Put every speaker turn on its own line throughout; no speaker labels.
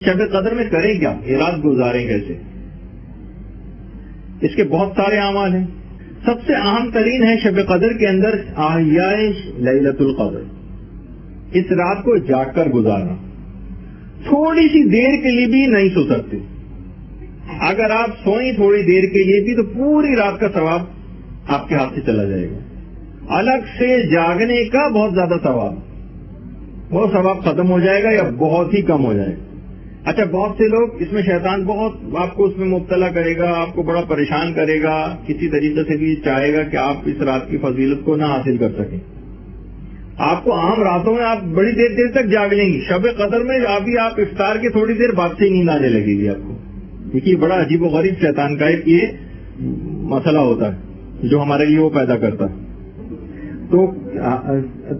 شب قدر میں کریں کیا، رات گزاریں کیسے؟ اس کے بہت سارے اعمال ہیں. سب سے اہم ترین ہے شب قدر کے اندر احیاء لیلۃ القدر، اس رات کو جاگ کر گزارنا. تھوڑی سی دیر کے لیے بھی نہیں سو سکتے. اگر آپ سوئیں تھوڑی دیر کے لیے بھی تو پوری رات کا ثواب آپ کے ہاتھ سے چلا جائے گا. الگ سے جاگنے کا بہت زیادہ ثواب، وہ ثواب ختم ہو جائے گا یا بہت ہی کم ہو جائے گا. اچھا، بہت سے لوگ اس میں شیطان بہت آپ کو اس میں مبتلا کرے گا، آپ کو بڑا پریشان کرے گا، کسی طریقے سے بھی چاہے گا کہ آپ اس رات کی فضیلت کو نہ حاصل کر سکیں. آپ کو عام راتوں میں آپ بڑی دیر دیر تک جاگ لیں گی، شب قدر میں ابھی آپ افطار کے تھوڑی دیر بعد سے نیند آنے لگے گی آپ کو. دیکھیے بڑا عجیب و غریب شیطان کا ایک یہ مسئلہ ہوتا ہے جو ہمارے لیے وہ پیدا کرتا ہے.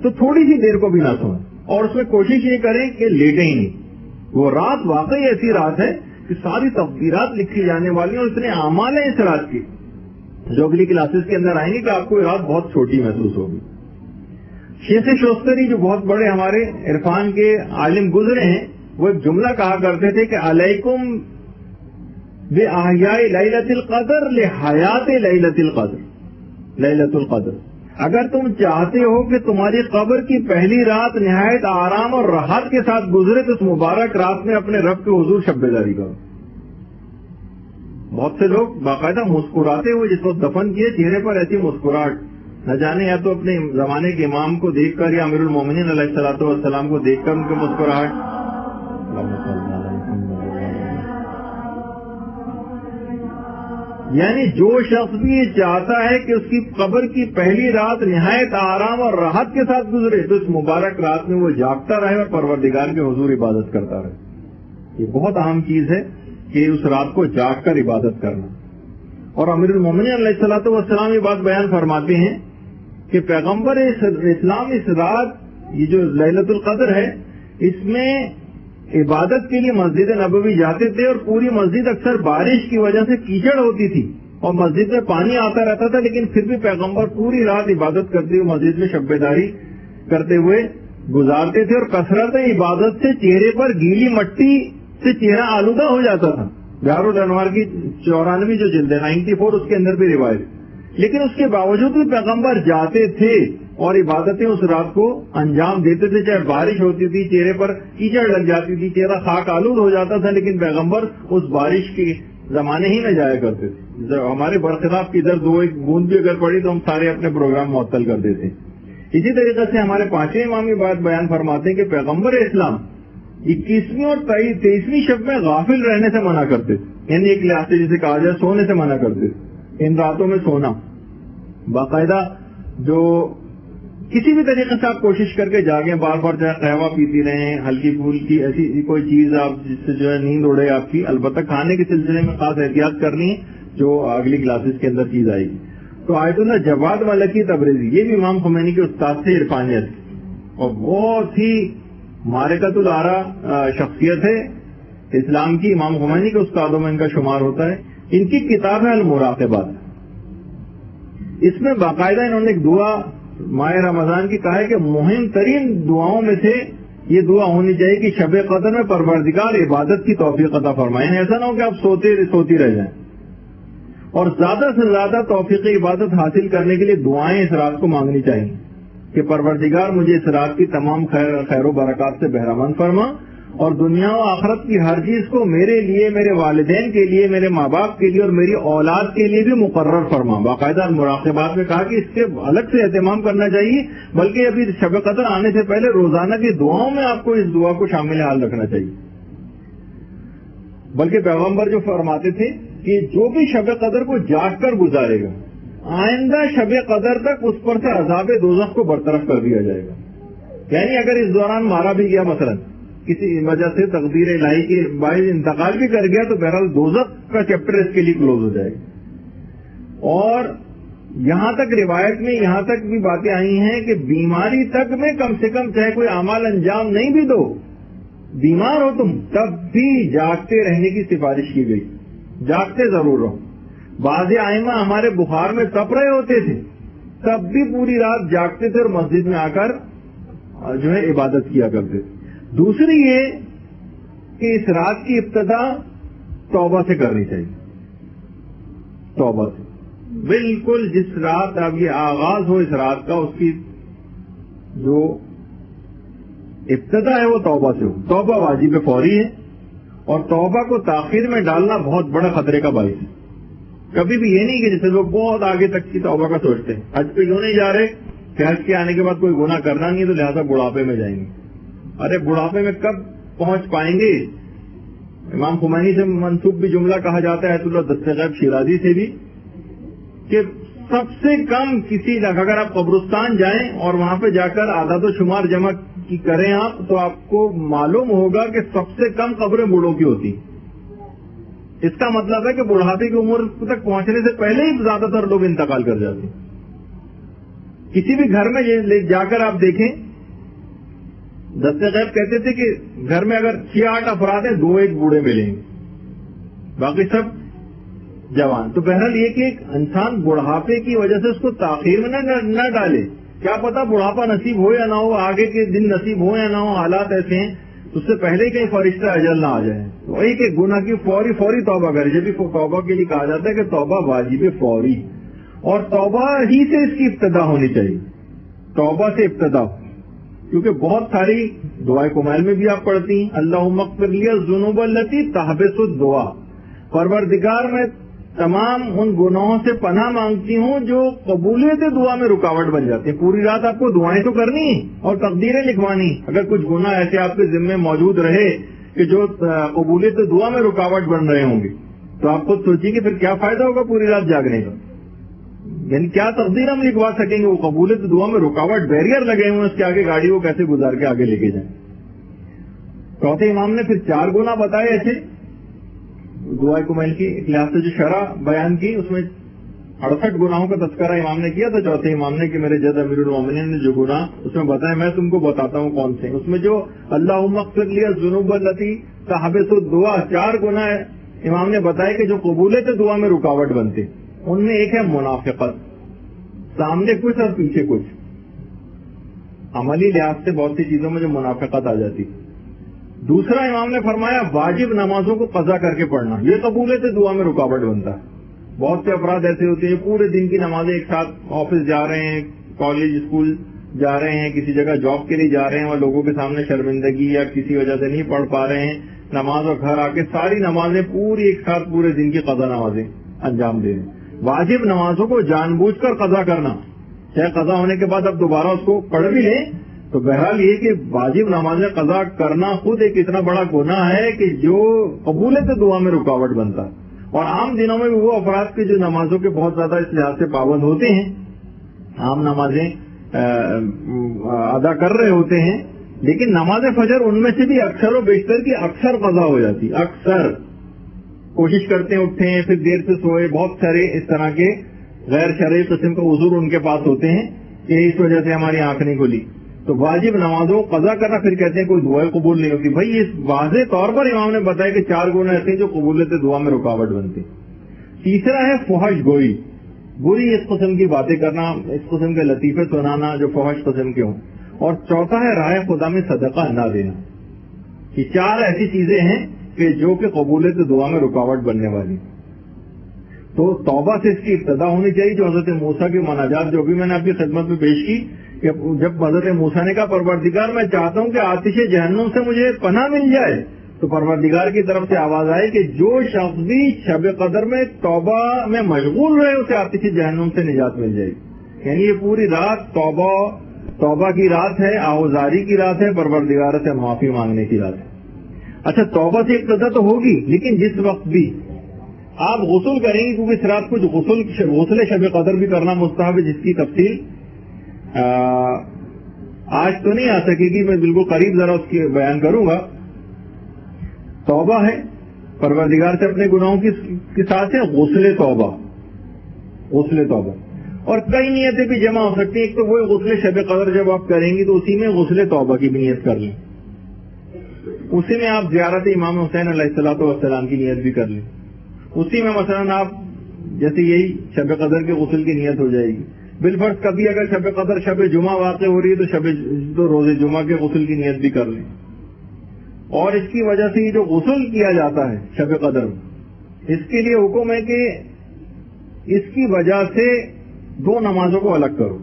تو تھوڑی سی دیر کو بھی نہ سوئیں، اور اس میں کوشش یہ کریں کہ لیٹیں ہی نہیں. وہ رات واقعی ایسی رات ہے کہ ساری تقدیرات لکھی جانے والی اور اتنے اعمال ہیں اس رات کی جو اگلی کلاسز کے اندر آئیں گی کہ آپ کو یہ رات بہت چھوٹی محسوس ہوگی. شیخ شوستری جو بہت بڑے ہمارے عرفان کے عالم گزرے ہیں، وہ ایک جملہ کہا کرتے تھے کہ علیکم بِأَحْيَاءِ لَيْلَةِ الْقَدْرِ لِحَيَاةِ لَيْلَةِ الْقَدْرِ. اگر تم چاہتے ہو کہ تمہاری قبر کی پہلی رات نہایت آرام اور راحت کے ساتھ گزرے تو اس مبارک رات میں اپنے رب کے حضور شب بیداری کرو. بہت سے لوگ باقاعدہ مسکراتے ہوئے جس وقت دفن کیے، چہرے پر ایسی مسکراہٹ، نہ جانے یا تو اپنے زمانے کے امام کو دیکھ کر یا امیر المومنین علیہ الصلوۃ والسلام کو دیکھ کر ان کی مسکراہٹ. یعنی جو شخص بھی یہ چاہتا ہے کہ اس کی قبر کی پہلی رات نہایت آرام اور راحت کے ساتھ گزرے تو اس مبارک رات میں وہ جاگتا رہے اور پروردگار کے حضور عبادت کرتا رہے. یہ بہت اہم چیز ہے کہ اس رات کو جاگ کر عبادت کرنا. اور امیر المومنین علیہ الصلوۃ والسلام یہ بات بیان فرماتے ہیں کہ پیغمبر اسلام اس رات، یہ جو لیلۃ القدر ہے، اس میں عبادت کے لیے مسجد نبوی جاتے تھے اور پوری مسجد اکثر بارش کی وجہ سے کیچڑ ہوتی تھی اور مسجد میں پانی آتا رہتا تھا، لیکن پھر بھی پیغمبر پوری رات عبادت کرتے ہوئے مسجد میں شب بیداری کرتے ہوئے گزارتے تھے. اور کثرت عبادت سے چہرے پر گیلی مٹی سے چہرہ آلودہ ہو جاتا تھا. بہار الانوار کی 94 جو جلد ہے 94 اس کے اندر بھی روایت. لیکن اس کے باوجود بھی پیغمبر جاتے تھے اور عبادتیں اس رات کو انجام دیتے تھے، چاہے بارش ہوتی تھی، چہرے پر کیچڑ لگ جاتی تھی، چہرہ خاک آلود ہو جاتا تھا، لیکن پیغمبر اس بارش کے زمانے ہی میں جایا کرتے تھے. ہمارے برخلاف کی ادھر دو ایک بوند بھی اگر پڑی تو ہم سارے اپنے پروگرام معطل کر دیتے. اسی طریقے سے ہمارے پانچویں امام یہ بات بیان فرماتے ہیں کہ پیغمبر اسلام 21ویں اور 23ویں شب میں غافل رہنے سے منع کرتے تھے. یعنی ایک لحاظ سے جسے کہا جائے سونے سے منع کرتے تھے. ان راتوں میں سونا باقاعدہ جو کسی بھی طریقے سے آپ کوشش کر کے جاگیں، بار بار چاہے قہوہ پیتی رہیں، ہلکی پھول کی ایسی کوئی چیز آپ جس سے جو ہے نیند اڑے آپ کی. البتہ کھانے کے سلسلے میں خاص احتیاط کرنی ہے جو اگلی کلاسز کے اندر چیز آئے گی. تو آیت اللہ جواد ملکی تبریزی یہ بھی امام خمینی کے استاد سے عرفانیت اور بہت ہی معرکۃ الآراء شخصیت ہے اسلام کی. امام خمینی کے استادوں میں ان کا شمار ہوتا ہے. ان کی کتاب ہے المراقبات. اس میں باقاعدہ انہوں نے ایک دعا ماہ رمضان کی کہا ہے کہ مہم ترین دعاؤں میں سے یہ دعا ہونی چاہیے کہ شب قدر میں پروردگار عبادت کی توفیق عطا فرمائے. ایسا نہ ہو کہ آپ سوتی رہ جائیں، اور زیادہ سے زیادہ توفیق عبادت حاصل کرنے کے لیے دعائیں اس رات کو مانگنی چاہیے کہ پروردگار مجھے اس رات کی تمام خیر و برکات سے بہرامند فرما اور دنیا و آخرت کی ہر چیز کو میرے لیے، میرے والدین کے لیے، میرے ماں باپ کے لیے اور میری اولاد کے لیے بھی مقرر فرما. باقاعدہ مراقبات میں کہا کہ اس کے الگ سے اہتمام کرنا چاہیے، بلکہ ابھی شب قدر آنے سے پہلے روزانہ کی دعاؤں میں آپ کو اس دعا کو شامل حال رکھنا چاہیے. بلکہ پیغمبر جو فرماتے تھے کہ جو بھی شب قدر کو جاگ کر گزارے گا آئندہ شب قدر تک اس پر سے عذاب دوزخ کو برطرف کر دیا جائے گا. یعنی اگر اس دوران مارا بھی گیا، مثلا کسی وجہ سے تقدیر الہی کے باعث انتقال بھی کر گیا، تو بہرحال دوزخ کا چیپٹر اس کے لیے کلوز ہو جائے گا. اور یہاں تک روایت میں یہاں تک بھی باتیں آئی ہیں کہ بیماری تک میں کم سے کم چاہے کوئی اعمال انجام نہیں بھی دو، بیمار ہو تم تب بھی جاگتے رہنے کی سفارش کی گئی. جاگتے ضرور رہو. بعض ائمہ ہمارے بخار میں تپ رہے ہوتے تھے تب بھی پوری رات جاگتے تھے اور مسجد میں آ کر جو ہے عبادت کیا کرتے تھے. دوسری یہ کہ اس رات کی ابتدا توبہ سے کرنی چاہیے. توبہ سے بالکل جس رات اب یہ آغاز ہو اس رات کا، اس کی جو ابتدا ہے وہ توبہ سے ہو. توبہ واجب فوری ہے، اور توبہ کو تاخیر میں ڈالنا بہت بڑا خطرے کا باعث ہے. کبھی بھی یہ نہیں کہ جیسے لوگ بہت آگے تک کی توبہ کا سوچتے ہیں، حج پہ کیوں نہیں جا رہے کہ حج کے آنے کے بعد کوئی گناہ کرنا نہیں ہے تو لہذا بڑھاپے میں جائیں گے. ارے بڑھاپے میں کب پہنچ پائیں گے؟ امام خمینی سے منسوب بھی جملہ کہا جاتا ہے، آیت اللہ دستغیب شیرازی سے بھی، کہ سب سے کم کسی اگر آپ قبرستان جائیں اور وہاں پہ جا کر اعداد و شمار جمع کی کریں آپ، تو آپ کو معلوم ہوگا کہ سب سے کم قبریں بوڑھوں کی ہوتی. اس کا مطلب ہے کہ بڑھاپے کی عمر تک پہنچنے سے پہلے ہی زیادہ تر لوگ انتقال کر جاتے ہیں. کسی بھی گھر میں جا کر آپ دیکھیں، دستغیب کہتے تھے کہ گھر میں اگر 6-8 افراد ہیں، 2-1 بوڑھے ملیں گے، باقی سب جوان. تو بہرحال یہ کہ ایک انسان بڑھاپے کی وجہ سے اس کو تاخیر میں نہ ڈالے. کیا پتا بڑھاپا نصیب ہو یا نہ ہو، آگے کے دن نصیب ہو یا نہ ہو، حالات ایسے ہیں اس سے پہلے ہی کہیں فرشتہ اجل نہ آ جائے. وہی کہ گناہ کی فوری توبہ کرے. جب بھی توبہ کے لیے کہا جاتا ہے کہ توبہ واجب فوری، اور توبہ ہی سے اس کی ابتدا ہونی چاہیے. توبہ سے ابتدا ہو، کیونکہ بہت ساری دعائیں کمائل میں بھی آپ پڑھتی ہیں، اللہم اغفر لی الذنوب التی تحبس الدعا، پروردگار میں تمام ان گناہوں سے پناہ مانگتی ہوں جو قبولیت دعا میں رکاوٹ بن جاتے ہیں. پوری رات آپ کو دعائیں تو کرنی ہیں اور تقدیریں لکھوانی. اگر کچھ گناہ ایسے آپ کے ذمے موجود رہے کہ جو قبولیت دعا میں رکاوٹ بن رہے ہوں گے، تو آپ خود سوچیے کہ پھر کیا فائدہ ہوگا پوری رات جاگنے کا. یعنی کیا تقدیر ہم لکھوا سکیں گے؟ وہ قبولیت دعا میں رکاوٹ، بیریئر لگے ہوئے اس کے آگے، گاڑی کو کیسے گزار کے آگے لے کے جائیں. چوتھے امام نے پھر 4 گناہ بتائے ایسے دعائے کمیل کی ایک لحاظ سے جو شرح بیان کی، اس میں 68 گناہوں کا تذکرہ امام نے کیا تھا چوتھے امام نے، کہ میرے جد امیر المومنین نے جو گناہ اس میں بتائے، میں تم کو بتاتا ہوں کون سے. اس میں جو اللہم اغفر لی الذنوب التی تحبس الدعا، 4 گناہ امام نے بتائے کہ جو قبولیت دعا میں رکاوٹ بنتے. ان میں ایک ہے منافقت، سامنے کچھ اور پیچھے کچھ. عملی لحاظ سے بہت سی چیزوں میں جو منافقت آ جاتی. دوسرا امام نے فرمایا واجب نمازوں کو قضا کر کے پڑھنا، یہ قبولیت دعا میں رکاوٹ بنتا ہے. بہت سے افراد ایسے ہوتے ہیں پورے دن کی نمازیں ایک ساتھ، آفس جا رہے ہیں، کالج اسکول جا رہے ہیں، کسی جگہ جاب کے لیے جا رہے ہیں، اور لوگوں کے سامنے شرمندگی یا کسی وجہ سے نہیں پڑھ پا رہے ہیں نماز، اور گھر آ کے ساری نمازیں پوری ایک ساتھ پورے دن کی قضا نمازیں انجام دے رہے ہیں. واجب نمازوں کو جان بوجھ کر قضا کرنا، چاہے قضا ہونے کے بعد اب دوبارہ اس کو پڑھ بھی لیں، تو بہرحال یہ کہ واجب نمازیں قضا کرنا خود ایک اتنا بڑا گناہ ہے کہ جو قبولیت دعا میں رکاوٹ بنتا ہے. اور عام دنوں میں بھی وہ افراد کے جو نمازوں کے بہت زیادہ اس لحاظ سے پابند ہوتے ہیں، عام نمازیں ادا کر رہے ہوتے ہیں، لیکن نماز فجر ان میں سے بھی اکثر و بیشتر کی اکثر قضا ہو جاتی. اکثر کوشش کرتے ہیں اٹھیں، پھر دیر سے سوئے، بہت سارے اس طرح کے غیر شرعی قسم کے عذر ان کے پاس ہوتے ہیں کہ اس وجہ سے ہماری آنکھ نہیں کھلی. تو واجب نمازوں قضا کرنا، پھر کہتے ہیں کوئی دعائیں قبول نہیں ہوتی. بھائی اس واضح طور پر امام نے بتایا کہ 4 گناہ ایسے ہیں جو قبولیت دعا میں رکاوٹ بنتی. تیسرا ہے فحش گوئی، بری اس قسم کی باتیں کرنا، اس قسم کے لطیفے سنانا جو فحش قسم کے ہوں. اور چوتھا ہے رائے خدا میں صدقہ نہ دینا. یہ 4 ایسی چیزیں ہیں کہ جو کہ قبولیت دعا میں رکاوٹ بننے والی. تو توبہ سے اس کی ابتدا ہونی چاہیے. جو حضرت موسیٰ کی مناجات جو بھی میں نے آپ کی خدمت میں پیش کی، کہ جب حضرت موسیٰ نے کہا پروردگار میں چاہتا ہوں کہ آتش جہنم سے مجھے پناہ مل جائے، تو پروردگار کی طرف سے آواز آئی کہ جو شخص بھی شب قدر میں توبہ میں مشغول رہے اسے آتش جہنم سے نجات مل جائے گی. یعنی یہ پوری رات توبہ کی رات ہے، آوزاری کی رات ہے، پروردگار سے معافی مانگنے کی رات ہے. اچھا توبہ سے ابتدا تو ہوگی، لیکن جس وقت بھی آپ غسل کریں گے، کیونکہ اس رات کو غسل شب قدر بھی کرنا مستحب ہے، جس کی تفصیل آج تو نہیں آ سکے گی، میں بالکل قریب ذرا اس کی بیان کروں گا. توبہ ہے پروردگار سے اپنے گناہوں کے ساتھ ہے غسل توبہ. اور کئی نیتیں بھی جمع ہو سکتی ہیں. ایک تو وہ غسل شب قدر جب آپ کریں گی تو اسی میں غسل توبہ کی بھی نیت کر لیں، اسی میں آپ زیارت امام حسین علیہ الصلوۃ والسلام کی نیت بھی کر لیں. اسی میں مثلا آپ جیسے یہی شب قدر کے غسل کی نیت ہو جائے گی. بالفرض کبھی اگر شب قدر شب جمعہ واقع ہو رہی ہے تو روز جمعہ کے غسل کی نیت بھی کر لیں. اور اس کی وجہ سے یہ جو غسل کیا جاتا ہے شب قدر میں، اس کے لیے حکم ہے کہ اس کی وجہ سے 2 نمازوں کو الگ کرو.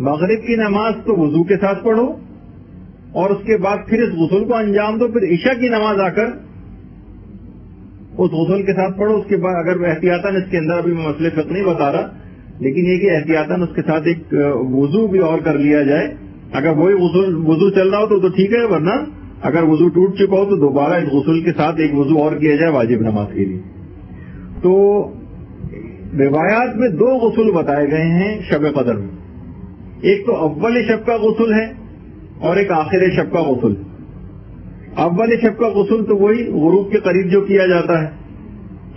مغرب کی نماز تو وضو کے ساتھ پڑھو اور اس کے بعد پھر اس غسل کو انجام دو. پھر عشاء کی نماز آ کر اس غسل کے ساتھ پڑھو. اس کے بعد اگر احتیاطاً، اس کے اندر ابھی میں مسئلے فقہ نہیں بتا رہا، لیکن یہ کہ احتیاطاً اس کے ساتھ ایک وضو بھی اور کر لیا جائے. اگر وہی وضو چل رہا ہو تو ٹھیک ہے، ورنہ اگر وضو ٹوٹ چکا ہو تو دوبارہ اس غسل کے ساتھ ایک وضو اور کیا جائے واجب نماز کے لیے. تو روایات میں 2 غسل بتائے گئے ہیں شب قدر میں. ایک تو اول شب کا غسل ہے اور ایک آخر شب کا غسل. اول شب کا غسل تو وہی غروب کے قریب جو کیا جاتا ہے،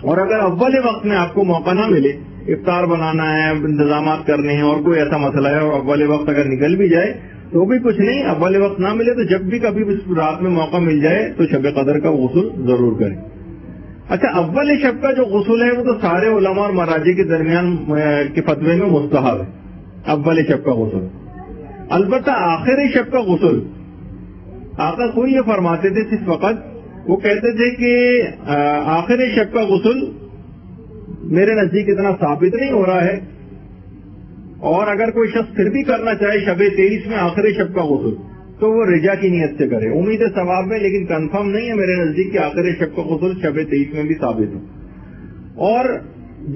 اور اگر اول وقت میں آپ کو موقع نہ ملے، افطار بنانا ہے، انتظامات کرنے ہیں اور کوئی ایسا مسئلہ ہے اور اول وقت اگر نکل بھی جائے تو بھی کچھ نہیں، اول وقت نہ ملے تو جب بھی کبھی رات میں موقع مل جائے تو شب قدر کا غسل ضرور کریں. اچھا، اول شب کا جو غسل ہے وہ تو سارے علماء اور مراجع کے درمیان کے فتوے میں مستحب ہے اول شب کا غسل. البتہ آخر شب کا غسل آقا خود یہ فرماتے تھے اس وقت، وہ کہتے تھے کہ آخر شب کا غسل میرے نزدیک اتنا ثابت نہیں ہو رہا ہے، اور اگر کوئی شخص پھر بھی کرنا چاہے شب 23 میں آخر شب کا غسل تو وہ رجا کی نیت سے کرے. امید ہے ثواب میں، لیکن کنفرم نہیں ہے میرے نزدیک کہ آخر شب کا غسل شب 23 میں بھی ثابت ہو. اور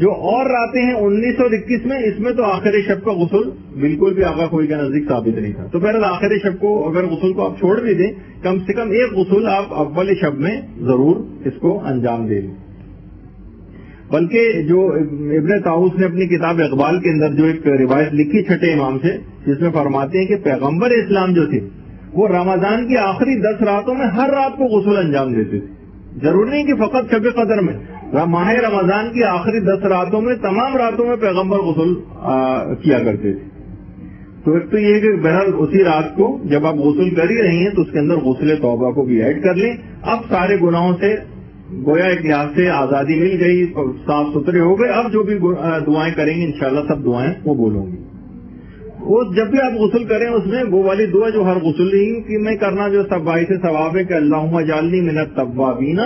جو اور راتیں ہیں 19 اور 21 میں، اس میں تو آخر شب کا غسل بالکل بھی آقا کوئی کے نزدیک ثابت نہیں تھا. تو بہرحال آخر شب کو اگر غسل کو آپ چھوڑ بھی دیں، کم سے کم ایک غسل آپ اول شب میں ضرور اس کو انجام دے دیں. بلکہ جو ابن طاؤس نے اپنی کتاب اقبال کے اندر جو ایک روایت لکھی چھٹے امام سے، جس میں فرماتے ہیں کہ پیغمبر اسلام جو تھے وہ رمضان کی آخری 10 راتوں میں ہر رات کو غسل انجام دیتے تھے. ضرور نہیں کہ فقط شب قدر میں، ماہ رمضان کی آخری 10 راتوں میں تمام راتوں میں پیغمبر غسل کیا کرتے تھے. تو ایک تو یہ کہ بہرحال اسی رات کو جب آپ غسل کر ہی رہی ہیں تو اس کے اندر غسل توبہ کو بھی ایڈ کر لیں. اب سارے گناہوں سے گویا ایک لحاظ سے آزادی مل گئی، صاف ستھرے ہو گئے. اب جو بھی دعائیں کریں گے انشاءاللہ سب دعائیں وہ بولوں گی. وہ جب بھی آپ غسل کریں اس میں وہ والی دعا جو ہر غسل کی میں کرنا جو سب باعث ثواب ہے کہ اللہم اجعلنی من التوابین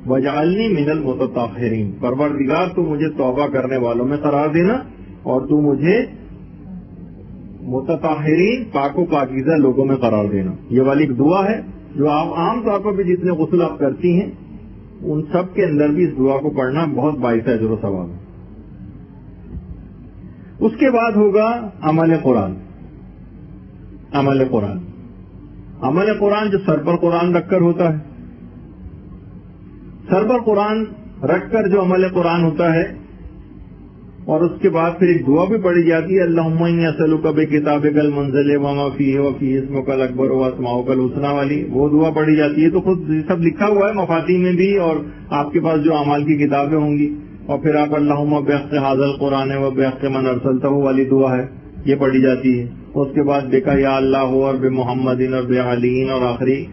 واجعلنی من المتطہرین. پروردگار تو مجھے توبہ کرنے والوں میں قرار دینا اور تو مجھے متطہرین پاک و پاکیزہ لوگوں میں قرار دینا. یہ والی ایک دعا ہے جو آپ عام طور پر بھی جتنے غسل آپ کرتی ہیں ان سب کے اندر بھی اس دعا کو پڑھنا بہت باعث اجر و ثواب ہے. اس کے بعد ہوگا عمل قرآن. عمل قرآن عمل قرآن جو سر پر قرآن رکھ کر ہوتا ہے. سر پر قرآن رکھ کر جو عمل قرآن ہوتا ہے، اور اس کے بعد پھر ایک دعا بھی پڑھی جاتی ہے، اللہم انی اسألک بکتابک المنزل وما فیہ وفیہ اسمک الاکبر واسماؤک الحسنی والی وہ دعا پڑھی جاتی ہے. تو خود سب لکھا ہوا ہے مفاتیح میں بھی، اور آپ کے پاس جو اعمال کی کتابیں ہوں گی. اور پھر آپ اللہم بحق ھذا القرآن وبحق من ارسلتہ والی دعا ہے، یہ پڑھی جاتی ہے. اس کے بعد دیکھا یا اللہ اور بے محمد اور بے علی اور آخری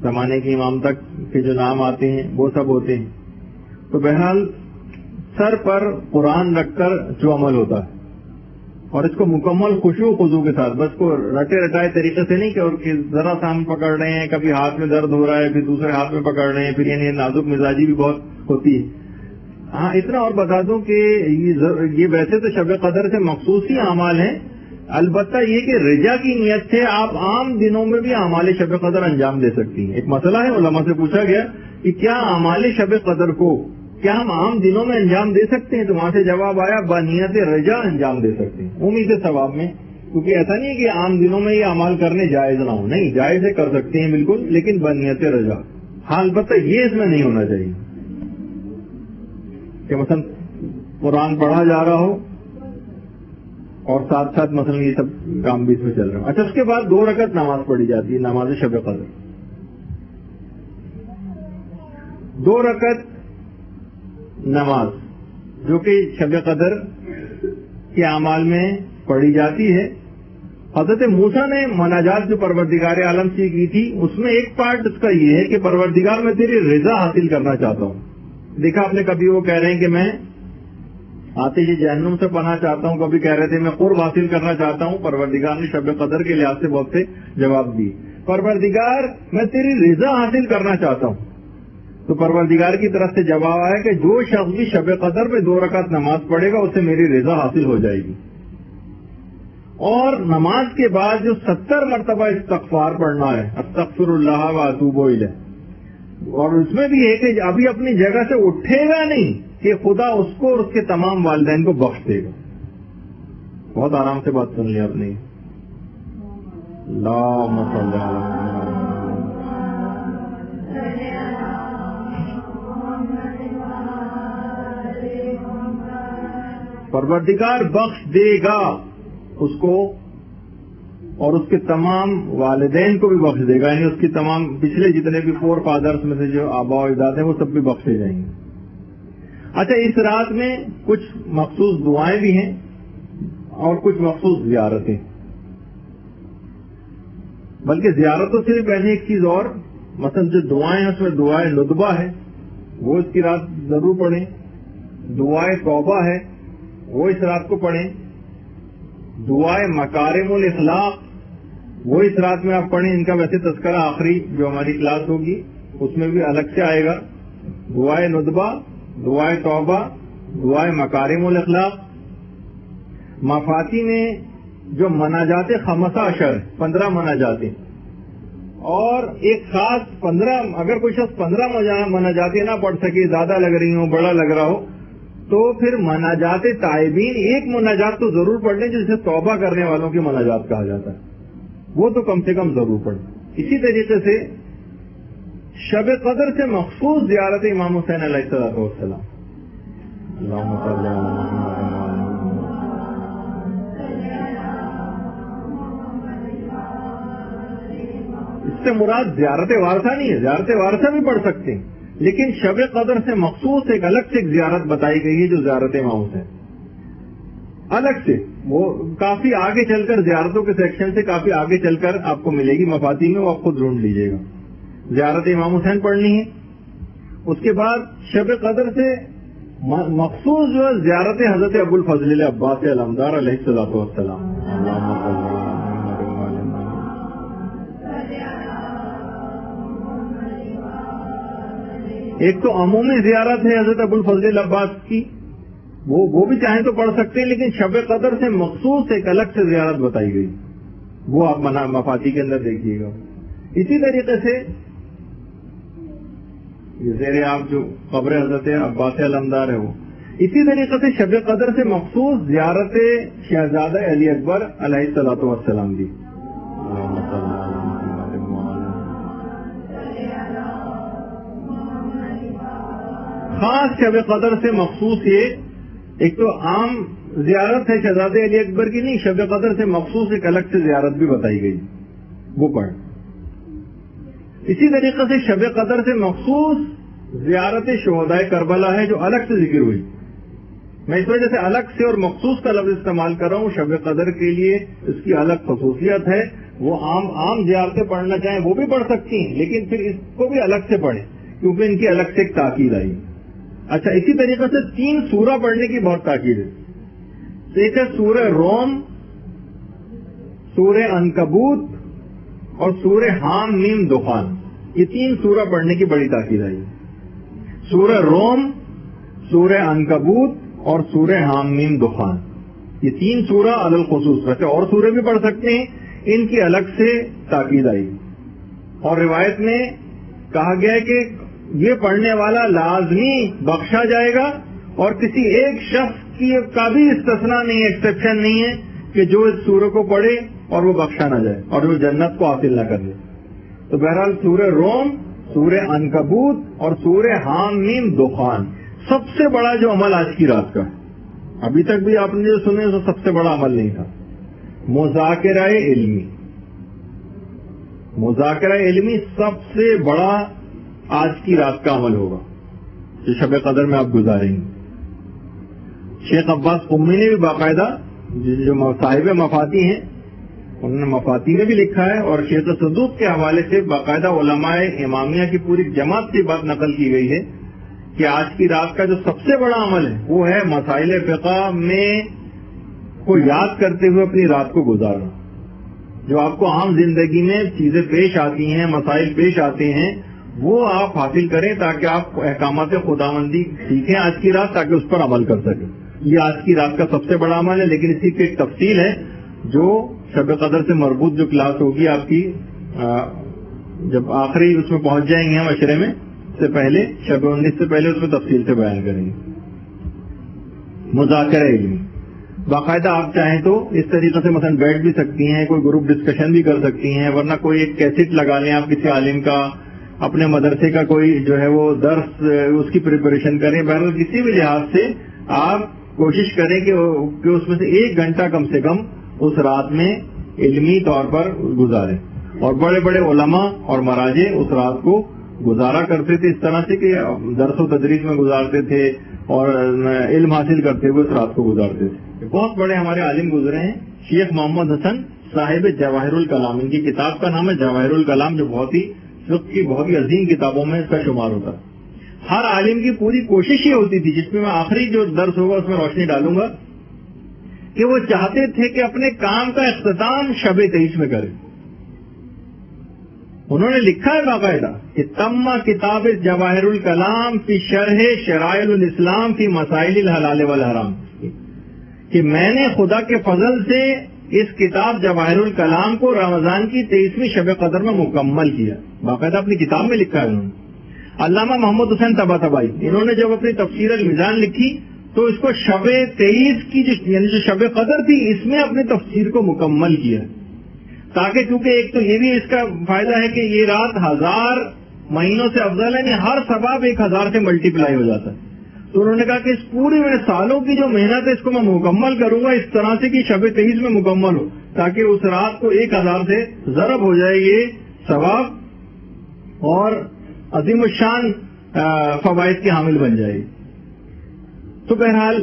زمانے کے امام تک کے جو نام آتے ہیں وہ سب ہوتے ہیں. تو بہرحال سر پر قرآن رکھ کر جو عمل ہوتا ہے، اور اس کو مکمل خشوع و خضوع کے ساتھ، بس کو رٹے رٹائے طریقے سے نہیں کہ ذرا سا ہم پکڑ رہے ہیں، کبھی ہاتھ میں درد ہو رہا ہے پھر دوسرے ہاتھ میں پکڑ رہے ہیں، پھر یعنی نازک مزاجی بھی بہت ہوتی ہے. ہاں اتنا اور بتا دوں کہ یہ ویسے تو شب قدر سے مخصوص ہی اعمال ہیں، البتہ یہ کہ رجا کی نیت سے آپ عام دنوں میں بھی اعمال شب قدر انجام دے سکتی ہیں. ایک مسئلہ ہے، علماء سے پوچھا گیا کہ کیا اعمال شب قدر کو کیا ہم عام دنوں میں انجام دے سکتے ہیں؟ تو وہاں سے جواب آیا بنیت رجا انجام دے سکتے ہیں، امید ثواب میں. کیونکہ ایسا نہیں ہے کہ عام دنوں میں یہ اعمال کرنے جائز نہ ہو، نہیں، جائز ہے، کر سکتے ہیں بالکل، لیکن بنیت رجا. ہاں البتہ یہ اس میں نہیں ہونا چاہیے کہ مثلا قرآن پڑھا جا رہا ہو اور ساتھ ساتھ مثلا یہ سب کام بھی اس میں چل رہا ہو. اچھا، اس کے بعد 2 رکعت نماز پڑھی جاتی ہے، نماز شب قدر. 2 رکعت نماز جو کہ شب قدر کے اعمال میں پڑھی جاتی ہے. حضرت موسیٰ نے مناجات جو پروردگار عالم سے کی تھی، اس میں ایک پارٹ اس کا یہ ہے کہ پروردگار میں تیری رضا حاصل کرنا چاہتا ہوں. دیکھا آپ نے، کبھی وہ کہہ رہے ہیں کہ میں آتے ہی جہنم سے پناہ چاہتا ہوں، کبھی کہہ رہے تھے میں قرب حاصل کرنا چاہتا ہوں. پروردگار نے شب قدر کے لحاظ سے بہت سے جواب دی. پروردگار میں تیری رضا حاصل کرنا چاہتا ہوں. تو پروردگار کی طرف سے جواب آیا کہ جو شخص بھی شب قدر میں 2 رکعت نماز پڑھے گا اسے میری رضا حاصل ہو جائے گی. اور نماز کے بعد جو 70 مرتبہ استغفار پڑھنا ہے، استغفر اللہ و اتوب الیہ، اور اس میں بھی ہے کہ ابھی اپنی جگہ سے اٹھے گا نہیں کہ خدا اس کو اور اس کے تمام والدین کو بخش دے گا. بہت آرام سے بات سن لی آپ نے. اللہم صلی علی پروردگار بخش دے گا اس کو اور اس کے تمام والدین کو بھی بخش دے گا، یعنی اس کی تمام پچھلے جتنے بھی 4 فادرز میں سے جو آبا و اجداد ہیں وہ سب بھی بخشے جائیں گے. اچھا، اس رات میں کچھ مخصوص دعائیں بھی ہیں اور کچھ مخصوص زیارتیں، بلکہ زیارتوں سے بھی پہلے ایک چیز اور، مثلا جو دعائیں ہیں اس میں دعائے ندبہ ہے وہ اس کی رات ضرور پڑھیں، دعائے توبہ ہے وہ اس رات کو پڑھیں، دعائے مکارم الاخلاق وہ اس رات میں آپ پڑھیں. ان کا ویسے تذکرہ آخری جو ہماری کلاس ہوگی اس میں بھی الگ سے آئے گا. دعائے ندبہ، دعائے توبہ، دعائے مکارم الاخلاق. مفاتی میں جو مناجات 15 مناجاتیں، اور ایک خاص 15، اگر کوئی شخص 15 مناجاتیں نہ پڑھ سکے، زیادہ لگ رہی ہوں، بڑا لگ رہا ہو، تو پھر مناجات تائبین ایک مناجات تو ضرور پڑھ لیں جسے توبہ کرنے والوں کی مناجات کہا جاتا ہے، وہ تو کم سے کم ضرور پڑھیں. اسی طریقے سے شب قدر سے مخصوص زیارت امام حسین علیہ السلام. اللہم صلی علی محمد. اس سے مراد زیارت وارثہ نہیں ہے، زیارت وارثہ بھی پڑھ سکتے ہیں، لیکن شب قدر سے مخصوص ایک الگ سے ایک زیارت بتائی گئی ہے جو زیارت امام حسین، الگ سے. وہ کافی آگے چل کر زیارتوں کے سیکشن سے کافی آگے چل کر آپ کو ملے گی مفاتی میں، وہ آپ خود ڈھونڈ لیجیے گا. زیارت امام حسین پڑھنی ہے. اس کے بعد شب قدر سے مخصوص جو ہے زیارت حضرت ابو الفضل عباس علمدار علیہ السلام. ایک تو عمومی زیارت ہے حضرت ابو الفضل عباس کی، وہ بھی چاہیں تو پڑھ سکتے ہیں، لیکن شب قدر سے مخصوص ایک الگ سے زیارت بتائی گئی، وہ آپ مفاتی کے اندر دیکھیے گا. اسی طریقے سے زیر آپ جو قبر حضرت عباس علمدار ہے وہ، اسی طریقے سے شب قدر سے مخصوص زیارت شہزادہ علی اکبر علیہ السلام کی. خاص شب قدر سے مخصوص یہ ایک تو عام زیارت ہے شہزادہ علی اکبر کی نہیں، شب قدر سے مخصوص ایک الگ سے زیارت بھی بتائی گئی، وہ پڑھ. اسی طریقے سے شب قدر سے مخصوص زیارت شہداء کربلا ہے جو الگ سے ذکر ہوئی. میں اس وجہ سے الگ سے اور مخصوص کا لفظ استعمال کر رہا ہوں. شب قدر کے لیے اس کی الگ خصوصیت ہے. وہ عام زیارتیں پڑھنا چاہیں وہ بھی پڑھ سکتی ہیں، لیکن پھر اس کو بھی الگ سے پڑھیں کیونکہ ان کی الگ سے ایک تاکید آئی. اچھا، اسی طریقے سے 3 سورہ پڑھنے کی بہت تاکید ہے. ایک ہے سورہ روم، سورہ عنکبوت اور سورہ حام میم دخان. یہ 3 سورہ پڑھنے کی بڑی تاکید آئی. سورہ روم، سورہ عنکبوت اور سورہ حام میم دخان، یہ 3 سورہ علی الخصوص. ویسے اور سورے بھی پڑھ سکتے ہیں، ان کی الگ سے تاکید آئی. اور روایت میں کہا گیا ہے کہ یہ پڑھنے والا لازمی بخشا جائے گا، اور کسی ایک شخص کا بھی استثناء نہیں ہے، ایکسیپشن نہیں ہے کہ جو اس سورہ کو پڑھے اور وہ بخشا نہ جائے اور وہ جنت کو حاصل نہ کر لے. تو بہرحال سورہ روم، سورہ عنکبوت اور سورہ حام میم دخان سب سے بڑا جو عمل آج کی رات کا ہے، ابھی تک بھی آپ نے جو سنے تو سب سے بڑا عمل نہیں تھا، مذاکرہ علمی. مذاکرہ علمی سب سے بڑا آج کی رات کا عمل ہوگا جو شب قدر میں آپ گزاریں گے. شیخ عباس قمی نے بھی باقاعدہ جو صاحب مفاتی ہیں انہوں نے مفاتی میں بھی لکھا ہے، اور شیخ صدوق کے حوالے سے باقاعدہ علماء امامیہ کی پوری جماعت سے بات نقل کی گئی ہے کہ آج کی رات کا جو سب سے بڑا عمل ہے وہ ہے مسائل فقہ میں کو یاد کرتے ہوئے اپنی رات کو گزارنا. جو آپ کو عام زندگی میں چیزیں پیش آتی ہیں، مسائل پیش آتے ہیں، وہ آپ حاصل کریں تاکہ آپ احکامات خداوندی سیکھیں آج کی رات، تاکہ اس پر عمل کر سکیں. یہ آج کی رات کا سب سے بڑا عمل ہے. لیکن اسی کی ایک تفصیل ہے جو شب قدر سے مربوط جو کلاس ہوگی آپ کی، جب آخری اس میں پہنچ جائیں گے ہم عشرے میں سے پہلے، شب 19 سے پہلے اس میں تفصیل سے بیان کریں گے. مذاکرہ علمی باقاعدہ آپ چاہیں تو اس طریقے سے مثلا بیٹھ بھی سکتی ہیں، کوئی گروپ ڈسکشن بھی کر سکتی ہیں، ورنہ کوئی ایک کیسٹ لگا لیں آپ کسی عالم کا، اپنے مدرسے کا کوئی جو ہے وہ درس، اس کی پریپریشن کریں. بہرحال کسی بھی لحاظ سے آپ کوشش کریں کہ اس میں سے 1 گھنٹہ کم سے کم اس رات میں علمی طور پر گزاریں. اور بڑے بڑے علماء اور مراجع اس رات کو گزارا کرتے تھے اس طرح سے کہ درس و تدریس میں گزارتے تھے اور علم حاصل کرتے ہوئے اس رات کو گزارتے تھے. بہت بڑے ہمارے عالم گزرے ہیں. شیخ محمد حسن صاحب جواہر الکلام، ان کی کتاب کا نام ہے جواہر الکلام، جو بہت ہی فقہ کی بہت ہی عظیم کتابوں میں اس کا شمار ہوتا ہے. ہر عالم کی پوری کوشش یہ ہوتی تھی، جس میں میں آخری جو درس ہوگا اس میں روشنی ڈالوں گا، کہ وہ چاہتے تھے کہ اپنے کام کا اختتام شب 23 میں کریں. انہوں نے لکھا ہے باقاعدہ کہ تم کتاب جواہر الکلام فی شرح شرائع الاسلام فی مسائل الحلال والحرام، کہ میں نے خدا کے فضل سے اس کتاب جواہر الکلام کو رمضان کی 23ویں شب قدر میں مکمل کیا. باقاعدہ اپنی کتاب میں لکھا ہے انہوں نے. علامہ محمد حسین طباطبائی، انہوں نے جب اپنی تفسیر المیزان لکھی تو اس کو شب 23 کی یعنی جو شب قدر تھی اس میں اپنی تفسیر کو مکمل کیا، تاکہ چونکہ ایک تو یہ بھی اس کا فائدہ ہے کہ یہ رات 1000 مہینوں سے افضل ہے، یعنی ہر ثواب 1000 سے ملٹی پلائی ہو جاتا ہے. تو انہوں نے کہا کہ اس پوری میں سالوں کی جو محنت ہے اس کو میں مکمل کروں گا اس طرح سے کہ شب 23 میں مکمل ہو، تاکہ اس رات کو 1000 سے ضرب ہو جائے یہ ثواب اور عظیم الشان فوائد کی حامل بن جائے گی. تو بہرحال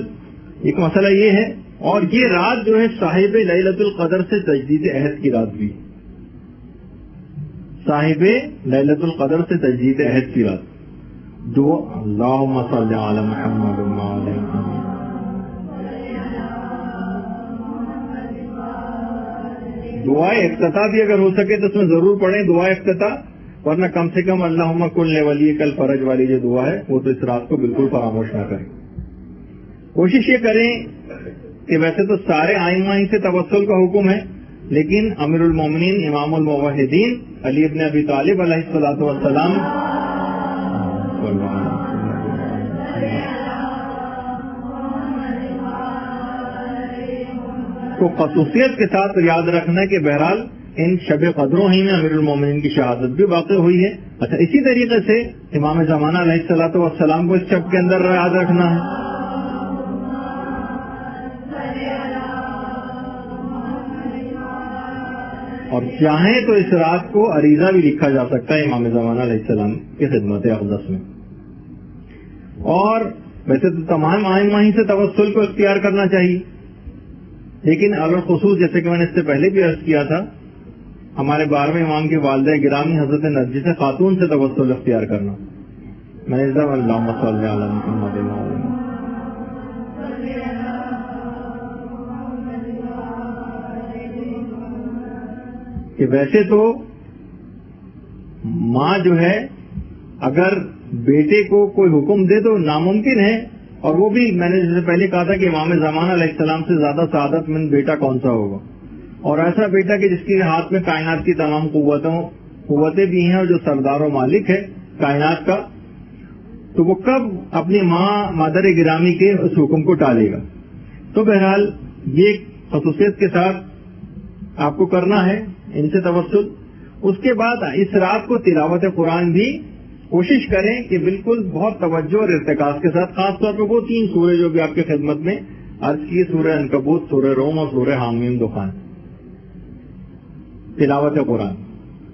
ایک مسئلہ یہ ہے. اور یہ رات جو ہے صاحب لیلۃ القدر سے تجدید عہد کی رات بھی، صاحب لیلۃ القدر سے تجدید عہد کی رات. دعا اللہم صلی علی محمد وعلی محمد. دعائے افتتاح بھی اگر ہو سکے تو اس میں ضرور پڑھیں دعائے افتتاح، ورنہ کم سے کم اللہم کن لولیک الفرج والی جو دعا ہے وہ تو اس رات کو بالکل فراموش نہ کریں. کوشش یہ کریں کہ ویسے تو سارے آئمہ ہی سے توسل کا حکم ہے، لیکن امیر المومنین امام الموحدین علی ابن ابی طالب علیہ الصلوۃ والسلام کو خصوصیت کے ساتھ یاد رکھنا ہے کہ بہرحال ان شب قدروں ہی میں امیر المومنین کی شہادت بھی واقع ہوئی ہے. اچھا، اسی طریقے سے امام زمانہ علیہ الصلوۃ والسلام کو اس شب کے اندر یاد رکھنا ہے. اور چاہیں تو اس رات کو عریضہ بھی لکھا جا سکتا ہے امام زمانہ علیہ السلام کی خدمت اقدس میں. اور ویسے تو تمام آئمہ ہی سے توسل کو اختیار کرنا چاہیے، لیکن الخصوص جیسے کہ میں نے اس سے پہلے بھی عرض کیا تھا، ہمارے 12ویں امام کی والدہ گرامی حضرت نرجس خاتون سے توسل اختیار کرنا. میں نے اللہم صلی علی محمد وعلی محمد. کہ ویسے تو ماں جو ہے اگر بیٹے کو کوئی حکم دے تو ناممکن ہے، اور وہ بھی میں نے جیسے پہلے کہا تھا کہ امام زمانہ علیہ السلام سے زیادہ سعادت مند بیٹا کون سا ہوگا، اور ایسا بیٹا کہ جس کے ہاتھ میں کائنات کی تمام قوتیں بھی ہیں اور جو سردار و مالک ہے کائنات کا، تو وہ کب اپنی ماں مادر گرامی کے اس حکم کو ٹالے گا. تو بہرحال یہ خصوصیت کے ساتھ آپ کو کرنا ہے ان سے توسل. اس کے بعد اس رات کو تلاوت قرآن بھی کوشش کریں کہ بالکل بہت توجہ اور ارتکاز کے ساتھ، خاص طور پہ وہ 3 سورے جو بھی آپ کی خدمت میں عرض کی، سورہ عنکبوت، سورہ روم اور سورہ حامیم دخان. تلاوت قرآن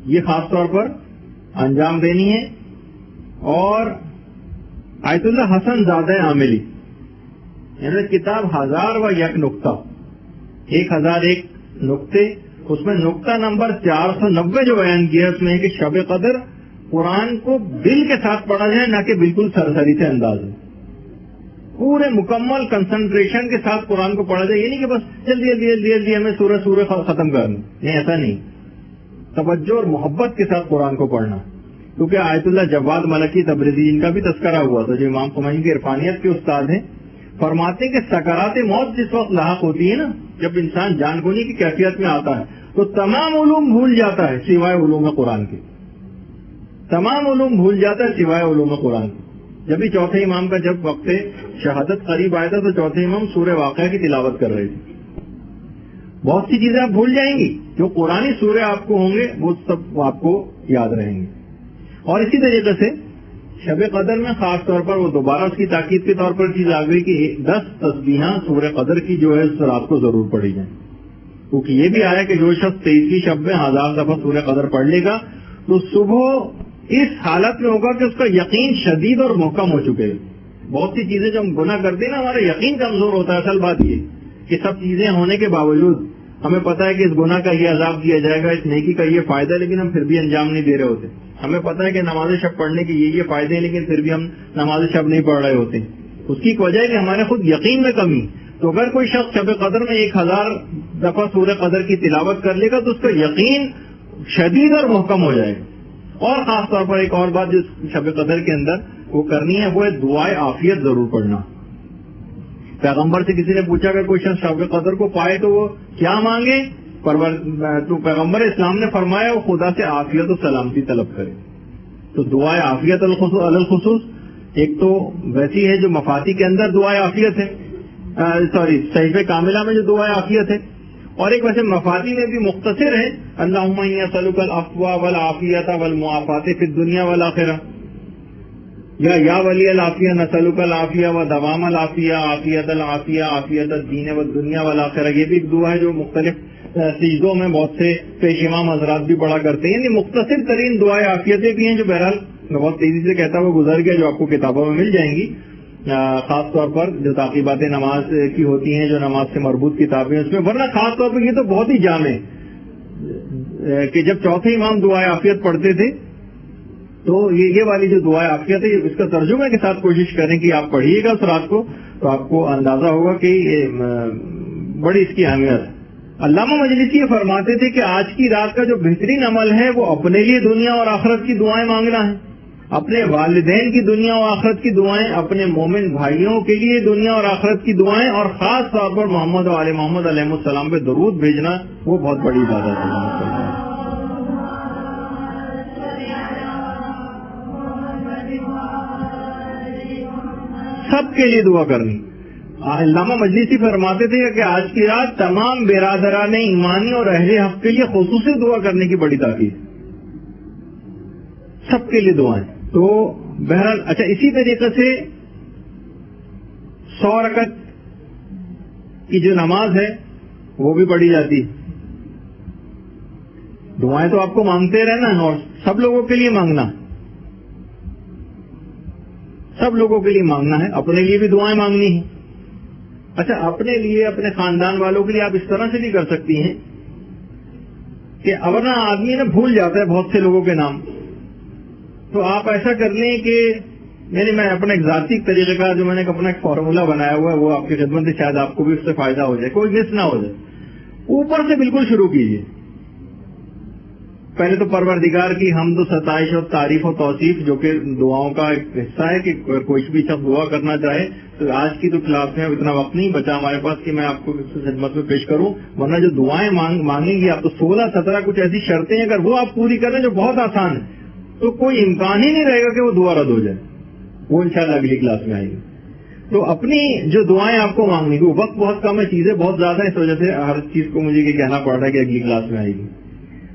یہ خاص طور پر انجام دینی ہے. اور آیت اللہ حسن زادہ عاملی یعنی کتاب 1001 نقطہ، 1001 نقطے، اس میں نقطہ نمبر 490 جو بیان کیا اس میں ہے کہ شب قدر قرآن کو دل کے ساتھ پڑھا جائے، نہ کہ بالکل سرسری سے انداز ہے. پورے مکمل کنسنٹریشن کے ساتھ قرآن کو پڑھا جائے. یہ نہیں کہ بس جلدی جلدی جلدی جلدی ہمیں سورہ ختم کرنا, نہیں, ایسا نہیں. توجہ اور محبت کے ساتھ قرآن کو پڑھنا. کیونکہ آیت اللہ جواد ملکی تبریزی ان کا بھی تذکرہ ہوا تھا, جو امام خمینی کی عرفانیت کے استاد ہیں, فرماتے ہیں کہ سکرات موت جس وقت لاحق ہوتی ہے نا, جب انسان جان گونی کی کیفیت میں آتا ہے تو تمام علوم بھول جاتا ہے سوائے علوم قرآن کے. تمام علوم بھول جاتا ہے سوائے علوم قرآن کے. جب بھی چوتھے امام کا جب وقت شہادت قریب آیا تھا تو چوتھے امام سورہ واقعہ کی تلاوت کر رہے تھے. بہت سی چیزیں آپ بھول جائیں گی, جو قرآنی سورے آپ کو ہوں گے وہ سب آپ کو یاد رہیں گے. اور اسی طریقے سے شب قدر میں خاص طور پر وہ دوبارہ اس کی تاکید کے طور پر چیز آ گئی کہ 10 تسبیحاں سورہ قدر کی جو ہے اس رات کو ضرور پڑھی جائیں. کیونکہ یہ بھی آیا کہ جو شخص 23ویں شب میں 1000 دفعہ سورہ قدر پڑھ لے گا تو صبح اس حالت میں ہوگا کہ اس کا یقین شدید اور محکم ہو چکے. بہت سی چیزیں جو ہم گناہ کرتے ہیں نا, ہمارا یقین کمزور ہوتا ہے. اصل بات یہ کہ سب چیزیں ہونے کے باوجود ہمیں پتا ہے کہ اس گناہ کا یہ عذاب دیا جائے گا, اس نیکی کا یہ فائدہ ہے, لیکن ہم پھر بھی انجام نہیں دے رہے ہوتے. ہمیں پتا ہے کہ نماز شب پڑھنے کے یہ فائدے ہیں, لیکن پھر بھی ہم نماز شب نہیں پڑھ رہے ہوتے. اس کی وجہ ہے کہ ہمارے خود یقین میں کمی. تو اگر کوئی شخص شب قدر میں 1000 دفعہ سورہ قدر کی تلاوت کر لے گا تو اس کا یقین شدید اور محکم ہو جائے گا. اور خاص طور پر ایک اور بات جو شب قدر کے اندر وہ کرنی ہے, وہ ہے دعائے عافیت ضرور پڑھنا. پیغمبر سے کسی نے پوچھا کہ کوئی شخص شب قدر کو پائے تو وہ کیا مانگے, تو پیغمبر اسلام نے فرمایا وہ خدا سے عافیت و سلامتی طلب کرے. تو دعائے عافیت الخصوص ایک تو ویسی ہے جو مفاتی کے اندر دعائے عافیت ہے, صحیفہ کاملہ میں جو دعائے عافیت ہے, اور ایک ویسے مفاتی میں بھی مختصر ہے, اللہم انی اسألک العفو والعافیت والمعافات فی الدنیا والآخرہ, یا ولی العافیہ نسألک العافیہ و دوام العافیہ عافیت العافیہ عافیت الدین والدنیا والآخرہ. یہ بھی ایک دعا ہے جو مختلف سجدوں میں بہت سے پیش امام حضرات بھی پڑھا کرتے ہیں. یعنی مختصر ترین دعائیں عافیتیں بھی ہیں جو بہرحال میں بہت تیزی سے کہتا ہوا گزر گیا, جو آپ کو کتابوں میں مل جائیں گی. خاص طور پر جو تعقیبات نماز کی ہوتی ہیں, جو نماز سے مربوط کتابیں اس میں, ورنہ خاص طور پر یہ تو بہت ہی جامع کہ جب چوتھے امام دعائے عافیت پڑھتے تھے تو یہ والی جو دعائے عافیت ہے اس کا ترجمے کے ساتھ کوشش کریں کہ آپ پڑھیے گا اس رات کو, تو آپ کو اندازہ ہوگا کہ بڑی اس کی اہمیت ہے. علامہ مجلسی یہ فرماتے تھے کہ آج کی رات کا جو بہترین عمل ہے وہ اپنے لیے دنیا اور آخرت کی دعائیں مانگنا ہے, اپنے والدین کی دنیا اور آخرت کی دعائیں, اپنے مومن بھائیوں کے لیے دنیا اور آخرت کی دعائیں, اور خاص طور پر محمد و آل محمد علیہ السلام پہ درود بھیجنا وہ بہت بڑی عبادت ہے. سب کے لیے دعا کرنی. علامہ مجلسی فرماتے تھے کہ آج کی رات تمام برادران ایمانی اور اہل حق کے لیے خصوصی دعا کرنے کی بڑی تاکید, سب کے لیے دعائیں. تو بہرحال اچھا, اسی طریقے سے 100 رکعت کی جو نماز ہے وہ بھی پڑھی جاتی ہے. دعائیں تو آپ کو مانگتے رہنا ہے, اور سب لوگوں کے لیے مانگنا, سب لوگوں کے لیے مانگنا ہے. اپنے لیے بھی دعائیں مانگنی ہیں. اچھا, اپنے لیے اپنے خاندان والوں کے لیے آپ اس طرح سے بھی کر سکتی ہیں کہ ورنہ آدمی بھول جاتا ہے بہت سے لوگوں کے نام. تو آپ ایسا کر لیں کہ میں اپنا ایک ذاتی طریقے کا جو میں نے اپنا ایک فارمولہ بنایا ہوا ہے وہ آپ کی خدمت سے شاید آپ کو بھی اس سے فائدہ ہو جائے, کوئی مس نہ ہو جائے. اوپر سے بالکل شروع کیجیے. پہلے تو پروردگار کی حمد و ستائش اور تعریف و توصیف, جو کہ دعاؤں کا ایک حصہ ہے کہ کوئی بھی شخص دعا کرنا چاہے تو آج کی تو کلاس میں اتنا وقت نہیں بچا ہمارے پاس کہ میں آپ کو خدمت میں پیش کروں, ورنہ جو دعائیں مانگیں گی آپ تو 16-17 کچھ ایسی شرطیں ہیں, اگر وہ آپ پوری کریں جو بہت آسان ہے تو کوئی امکان ہی نہیں رہے گا کہ وہ دعا رد ہو جائے. وہ انشاءاللہ اگلی کلاس میں آئے گی. تو اپنی جو دعائیں آپ کو مانگنی کی, وقت بہت کم ہے, چیزیں بہت زیادہ ہیں, اس وجہ سے ہر چیز کو مجھے یہ کہنا پڑ رہا ہے کہ اگلی کلاس میں آئے گی.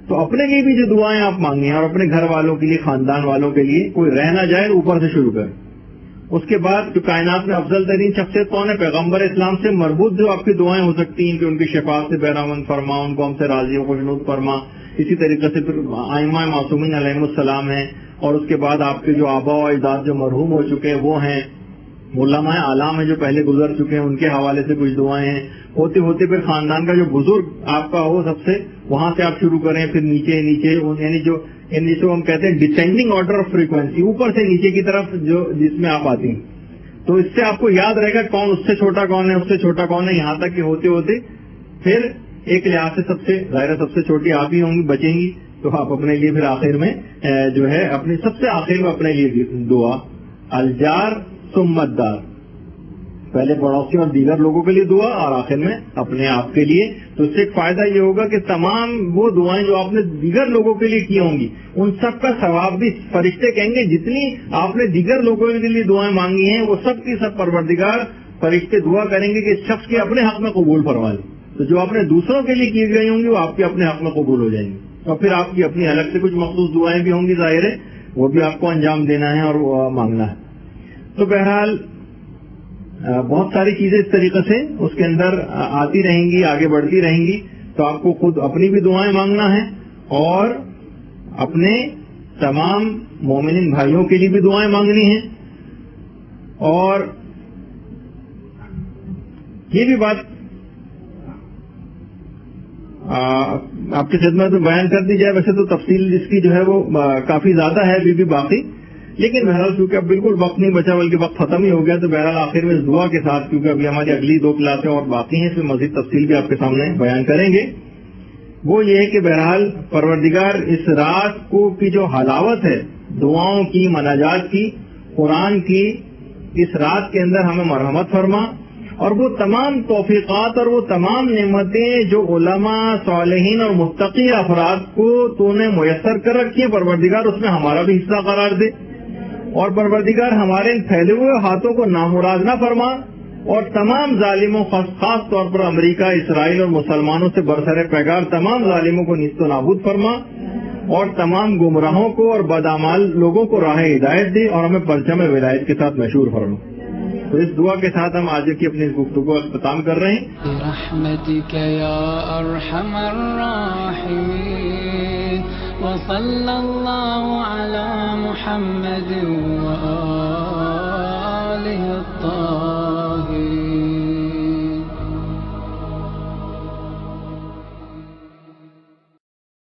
تو اپنے لیے بھی جو دعائیں آپ مانگیں اور اپنے گھر والوں کے لیے, خاندان والوں کے لیے, کوئی رہ نہ جائے, اوپر سے شروع کریں. اس کے بعد جو کائنات میں افضل ترین شخصیت کون ہے, پیغمبر اسلام سے مربوط جو آپ کی دعائیں ہو سکتی ہیں کہ ان کی شفاعت سے بہرامند فرما, ان کو ہم سے راضی و خوشنود فرما. اسی طریقے سے پھر ائمہ معصومین علیہ السلام ہیں, اور اس کے بعد آپ کے جو آبا و اجداد جو مرحوم ہو چکے ہیں وہ ہیں, علماء اعلام ہیں جو پہلے گزر چکے ہیں, ان کے حوالے سے کچھ دعائیں ہیں. ہوتے ہوتے پھر خاندان کا جو بزرگ آپ کا ہو سب سے, وہاں سے آپ شروع کریں, پھر نیچے نیچے, یعنی جو ہم کہتے ہیں ڈسینڈنگ آرڈر آف فریکوینسی, اوپر سے نیچے کی طرف جو جس میں آپ آتی ہیں. تو اس سے آپ کو یاد رہے گا کون اس سے چھوٹا کون ہے، اس سے چھوٹا کون ہے، یہاں تک کہ ہوتے ہوتے پھر ایک لحاظ سے سب سے چھوٹی آپ ہی ہوں گی، بچیں گی، تو آپ اپنے لیے پھر آخر میں جو ہے اپنی سب سے آخر میں اپنے لیے دعا، الجار ثم الدار، پہلے پڑوسی اور دیگر لوگوں کے لیے دعا اور آخر میں اپنے آپ کے لیے. تو اس سے ایک فائدہ یہ ہوگا کہ تمام وہ دعائیں جو آپ نے دیگر لوگوں کے لیے کی ہوں گی ان سب کا ثواب بھی فرشتے کہیں گے جتنی آپ نے دیگر لوگوں کے لیے دعائیں مانگی ہیں وہ سب کی سب پروردگار فرشتے دعا کریں گے کہ اس شخص کے اپنے حق میں قبول فرما لیں. تو جو آپ نے دوسروں کے لیے کی گئی ہوں گی وہ آپ کے اپنے حق میں قبول ہو جائیں گی، اور پھر آپ کی اپنی الگ سے کچھ مخصوص دعائیں بھی ہوں گی، ظاہر ہے وہ بھی آپ کو انجام دینا ہے اور مانگنا ہے. تو بہرحال بہت ساری چیزیں اس طریقے سے اس کے اندر آتی رہیں گی، آگے بڑھتی رہیں گی. تو آپ کو خود اپنی بھی دعائیں مانگنا ہے اور اپنے تمام مومنین بھائیوں کے لیے بھی دعائیں مانگنی ہیں. اور یہ بھی بات آپ کی خدمت میں بیان کر دی جائے، ویسے تو تفصیل جس کی جو ہے وہ کافی زیادہ ہے ابھی بھی باقی، لیکن بہرحال چونکہ اب بالکل وقت نہیں بچا بلکہ وقت ختم ہی ہو گیا، تو بہرحال آخر میں اس دعا کے ساتھ، کیونکہ ابھی ہماری اگلی 2 کلاسیں اور باقی ہیں، اس میں مزید تفصیل بھی آپ کے سامنے بیان کریں گے. وہ یہ ہے کہ بہرحال پروردگار اس رات کی جو حلاوت ہے دعاؤں کی، مناجات کی، قرآن کی، اس رات کے اندر ہمیں مرحمت فرما، اور وہ تمام توفیقات اور وہ تمام نعمتیں جو علماء، صالحین اور متقی افراد کو تو نے میسر کر رکھی ہیں، پروردگار اس میں ہمارا بھی حصہ قرار دے، اور پروردگار ہمارے ان پھیلے ہوئے ہاتھوں کو نامراد نہ فرما، اور تمام ظالموں، خاص طور پر امریکہ، اسرائیل اور مسلمانوں سے برسر پیکار تمام ظالموں کو نیست و نابود فرما، اور تمام گمراہوں کو اور بدعمال لوگوں کو راہ ہدایت دے، اور ہمیں پرچم ولایت کے ساتھ مشہور فرما. تو اس دعا کے ساتھ ہم آج کی اپنی گفتگو کو اختتام کر رہے ہیں.
برحمتک یا ارحم الراحمین، وصلی اللہ علی محمد وآلہ الطاہرین.